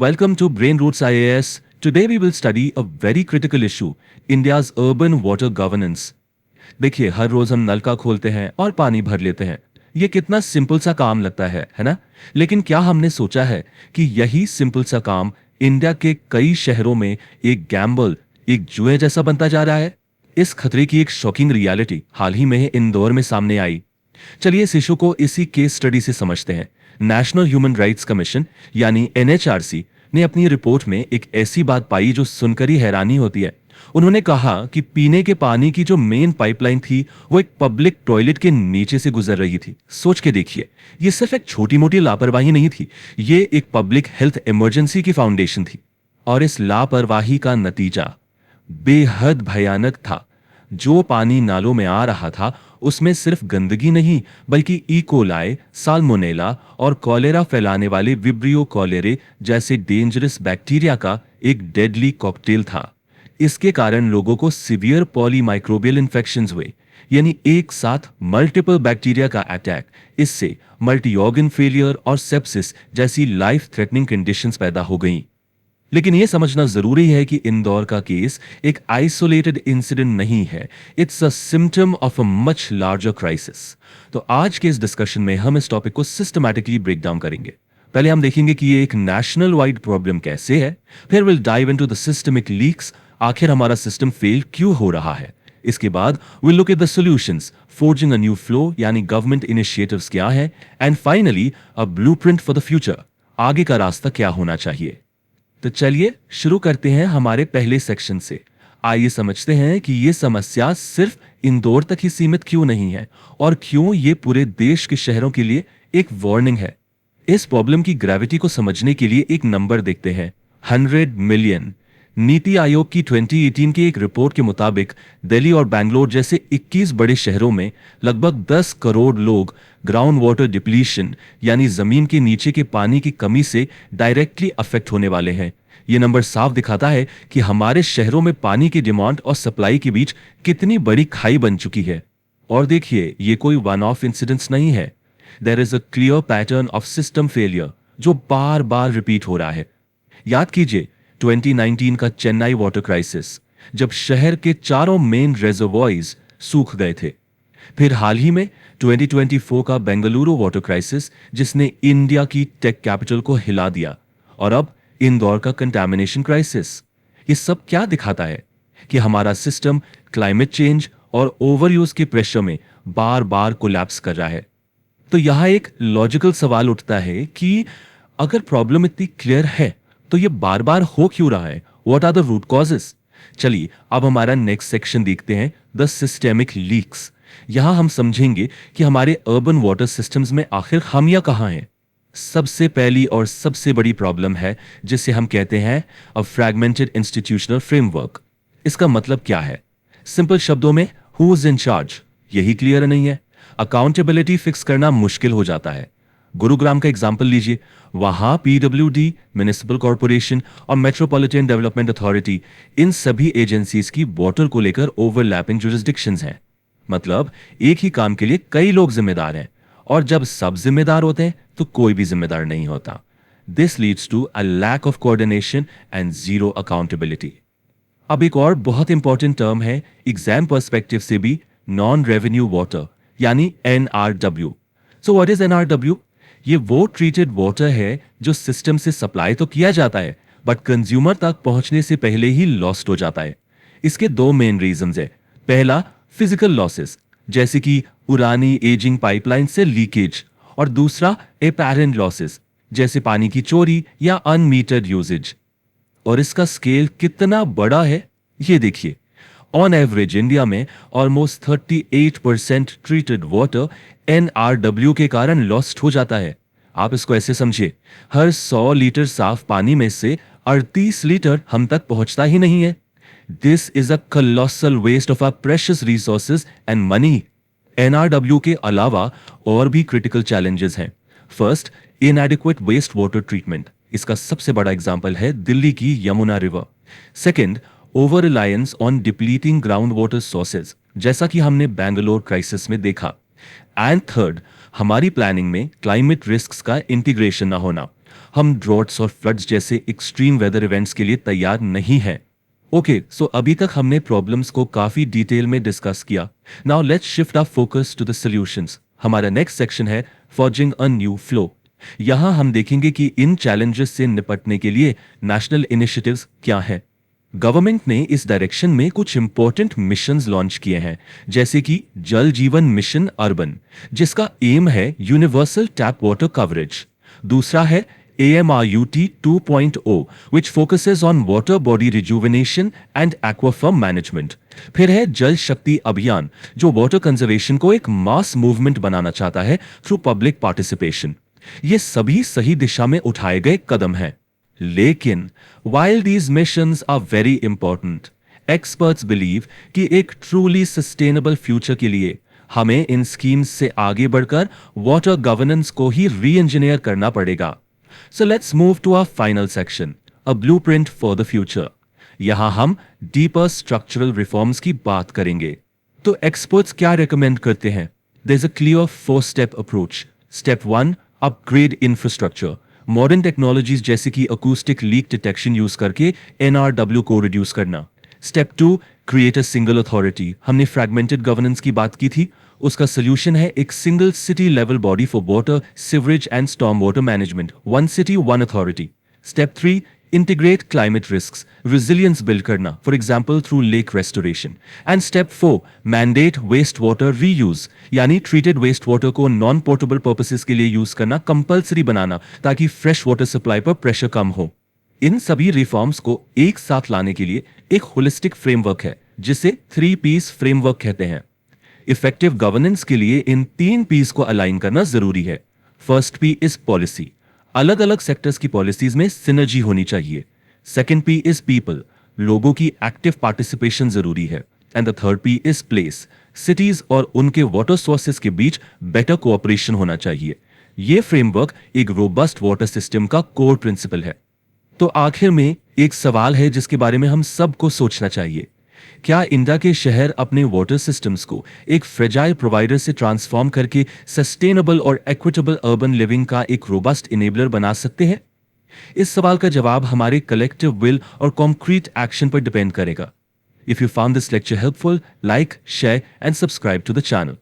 Welcome to Brain Roots IAS. Today we will study a very critical issue, India's urban water governance. देखिए, हर रोज हम नल का खोलते हैं और पानी भर लेते हैं। ये कितना सिंपल सा काम लगता है ना? लेकिन क्या हमने सोचा है कि यही सिंपल सा काम इंडिया के कई शहरों में एक गैम्बल, एक जुए जैसा बनता जा रहा है? इस खतरे की एक शॉकिंग रियलिटी हाल ही में इंदौर में सामने आई। चलिए इस इशू को इसी केस स्टडी से समझते हैं। नेशनल ह्यूमन राइट्स कमीशन यानी एनएचआरसी ने अपनी रिपोर्ट में एक ऐसी बात पाई जो सुनकर ही हैरानी होती है। उन्होंने कहा कि पीने के पानी की जो मेन पाइपलाइन थी वो एक पब्लिक टॉयलेट के नीचे से गुजर रही थी। सोच के देखिए, ये सिर्फ एक छोटी मोटी लापरवाही नहीं थी, ये एक पब्लिक हेल्थ इमरजेंसी की फाउंडेशन थी। और इस लापरवाही का नतीजा बेहद भयानक था। जो पानी नालों में आ रहा था उसमें सिर्फ गंदगी नहीं बल्कि इकोलाई, साल्मोनेला और कॉलेरा फैलाने वाले विब्रियो कॉलेरे जैसे डेंजरस बैक्टीरिया का एक डेडली कॉकटेल था। इसके कारण लोगों को सीवियर पॉलीमाइक्रोबियल इन्फेक्शंस हुए, यानी एक साथ मल्टीपल बैक्टीरिया का अटैक। इससे मल्टी ऑर्गन फेलियर और सेप्सिस जैसी लाइफ थ्रेटनिंग कंडीशंस पैदा हो गईं। लेकिन यह समझना जरूरी है कि इंदौर का केस एक आइसोलेटेड इंसिडेंट नहीं है, it's a symptom of a much larger crisis. तो आज के इस डिस्कशन में हम इस टॉपिक को सिस्टमैटिकली ब्रेक डाउन करेंगे। पहले हम देखेंगे कि ये एक नेशनल वाइड प्रॉब्लम कैसे है, फिर will dive into the systemic leaks, आखिर हमारा सिस्टम फेल क्यों हो रहा है। इसके बाद will look at the solutions, forging a new flow यानी गवर्नमेंट इनिशिएटिव्स क्या है, and finally a blueprint for the future, आगे का रास्ता क्या होना चाहिए। तो चलिए शुरू करते हैं हमारे पहले सेक्शन से। आइए समझते हैं कि ये समस्या सिर्फ इंदौर तक ही सीमित क्यों नहीं है और क्यों ये पूरे देश के शहरों के लिए एक वार्निंग है। इस प्रॉब्लम की ग्रेविटी को समझने के लिए एक नंबर देखते हैं, 100 मिलियन। नीति आयोग की 2018 की एक रिपोर्ट के मुताबिक दिल्ली और बैंगलोर जैसे 21 बड़े शहरों में लगभग 10 करोड़ लोग ग्राउंड वाटर डिप्लीशन यानी जमीन के नीचे के पानी की कमी से डायरेक्टली अफेक्ट होने वाले हैं। ये नंबर साफ दिखाता है कि हमारे शहरों में पानी की डिमांड और सप्लाई के बीच कितनी बड़ी खाई बन चुकी है। और देखिए, ये कोई वन ऑफ इंसिडेंट्स नहीं है, there is a clear pattern of system failure जो बार बार रिपीट हो रहा है। याद कीजिए 2019 का चेन्नई वाटर क्राइसिस, जब शहर के चारों मेन रेजर्वॉयर्स सूख गए थे। फिर हाल ही में 2024 का बेंगलुरु वाटर क्राइसिस, जिसने इंडिया की टेक कैपिटल को हिला दिया। और अब इंदौर का कंटामिनेशन क्राइसिस। ये सब क्या दिखाता है कि हमारा सिस्टम क्लाइमेट चेंज और ओवरयूज के प्रेशर में बार बार कोलैप्स कर रहा है। तो यहां एक लॉजिकल सवाल उठता है कि अगर प्रॉब्लम इतनी क्लियर है तो ये बार बार हो क्यों रहा है? What are the root causes? चलिए अब हमारा नेक्स्ट सेक्शन देखते हैं, द सिस्टेमिक लीक्स। यहां हम समझेंगे कि हमारे अर्बन वाटर सिस्टम्स में आखिर खामियां कहां हैं। सबसे पहली और सबसे बड़ी प्रॉब्लम है जिसे हम कहते हैं अ फ्रैगमेंटेड इंस्टीट्यूशनल फ्रेमवर्क। इसका मतलब क्या है? सिंपल शब्दों में, हु इज इन चार्ज, यही क्लियर नहीं है। अकाउंटेबिलिटी फिक्स करना मुश्किल हो जाता है। गुरुग्राम का एग्जाम्पल लीजिए, वहां पीडब्ल्यूडी, म्युनिसिपल कॉर्पोरेशन और मेट्रोपॉलिटन डेवलपमेंट अथॉरिटी, इन सभी एजेंसीज की वाटर को लेकर ओवरलैपिंग जुरिसडिक्शंस हैं। मतलब एक ही काम के लिए कई लोग जिम्मेदार हैं, और जब सब जिम्मेदार होते हैं तो कोई भी जिम्मेदार नहीं होता। This leads to a lack of coordination and zero accountability. अब एक और बहुत इंपॉर्टेंट टर्म है एग्जाम पर्सपेक्टिव से भी, नॉन रेवेन्यू वाटर यानी NRW. So what is NRW? ये वो ट्रीटेड वाटर है जो सिस्टम से सप्लाई तो किया जाता है बट कंज्यूमर तक पहुंचने से पहले ही लॉस्ट हो जाता है। इसके दो मेन रीजंस है। पहला, फिजिकल लॉसेस जैसे कि पुरानी एजिंग पाइपलाइन से लीकेज, और दूसरा एपेरेंट लॉसेस जैसे पानी की चोरी या अनमीटर्ड यूजेज। और इसका स्केल कितना बड़ा है ये देखिए, ऑन एवरेज इंडिया में ऑलमोस्ट 38% ट्रीटेड वाटर एनआरडब्ल्यू के कारण लॉस्ट हो जाता है। आप इसको ऐसे समझिए, हर 100 लीटर साफ पानी में से 38 लीटर हम तक पहुंचता ही नहीं है। This is a colossal waste of our precious resources and money. NRW के अलावा और भी क्रिटिकल चैलेंजेस हैं। First, inadequate waste water treatment. इसका सबसे बड़ा एग्जांपल है दिल्ली की Yamuna river. Second, over reliance on depleting ground water sources, जैसा कि हमने बैंगलोर क्राइसिस में देखा। एंड थर्ड, हमारी प्लानिंग में क्लाइमेट रिस्क्स का इंटीग्रेशन ना होना। हम ड्रॉट्स और फ्लड्स जैसे एक्सट्रीम वेदर इवेंट्स के लिए तैयार नहीं हैं। ओके, सो अभी तक हमने प्रॉब्लम्स को काफी डिटेल में डिस्कस किया। Now let's shift our focus to the solutions. हमारा नेक्स्ट सेक्शन है फॉर्जिंग अ न्यू फ्लो। यहाँ हम देखेंगे कि इन चैलेंजेस से निपटने के लिए नेशनल इनिशिएटिव्स क्या है। गवर्नमेंट ने इस डायरेक्शन में कुछ इंपॉर्टेंट मिशंस लॉन्च किए हैं, जैसे कि जल जीवन मिशन अर्बन, जिसका एम है यूनिवर्सल टैप वाटर कवरेज। दूसरा है AMRUT 2.0, which focuses on water body rejuvenation and aquifer management. फिर है जल शक्ति अभियान, जो वाटर कंजर्वेशन को एक मास मूवमेंट बनाना चाहता है थ्रू पब्लिक पार्टिसिपेशन। ये सभी सही दिशा में उठाए गए कदम हैं। लेकिन while these missions are very important, experts believe कि एक truly sustainable future के लिए हमें इन स्कीम्स से आगे बढ़कर वाटर गवर्नेंस को ही री इंजीनियर करना पड़ेगा। So let's move to our final section, a blueprint for the future. यहाँ हम deeper structural reforms की बात करेंगे। तो experts क्या recommend करते हैं? There's a clear 4-step approach. Step 1, upgrade infrastructure. Modern technologies जैसे कि acoustic leak detection यूज करके NRW को reduce करना। Step 2, create a single authority. हमने fragmented governance की बात की थी। उसका सोल्यूशन है एक single city level body for water, sewerage and storm water management, one city one authority. Step 3, integrate climate risks, resilience build करना, for example through lake restoration. And step 4, mandate waste water reuse, यानी treated waste water को non portable purposes के लिए use करना compulsory बनाना, ताकि fresh water supply पर pressure कम हो। इन सभी रिफॉर्म्स को एक साथ लाने के लिए एक होलिस्टिक फ्रेमवर्क है, जिसे 3 P's फ्रेमवर्क कहते हैं। इफेक्टिव गवर्नेंस के लिए इन 3 P's को अलाइन करना जरूरी है। फर्स्ट P इज पॉलिसी, अलग अलग सेक्टर्स की पॉलिसीज में सिनर्जी होनी चाहिए। सेकंड P इज पीपल, लोगों की एक्टिव पार्टिसिपेशन जरूरी है। And the third P is place, cities और उनके वाटर सोर्सेस के बीच बेटर कोऑपरेशन होना चाहिए। यह फ्रेमवर्क एक रोबस्ट वाटर सिस्टम का कोर प्रिंसिपल है। तो आखिर में एक सवाल है जिसके बारे में हम सबको सोचना चाहिए। क्या इंडिया के शहर अपने वाटर सिस्टम्स को एक फ्रेजाइल प्रोवाइडर से ट्रांसफॉर्म करके सस्टेनेबल और इक्विटेबल अर्बन लिविंग का एक रोबस्ट इनेबलर बना सकते हैं? इस सवाल का जवाब हमारे कलेक्टिव विल और कॉन्क्रीट एक्शन पर डिपेंड करेगा। If you found this lecture helpful, like, share and subscribe to the channel.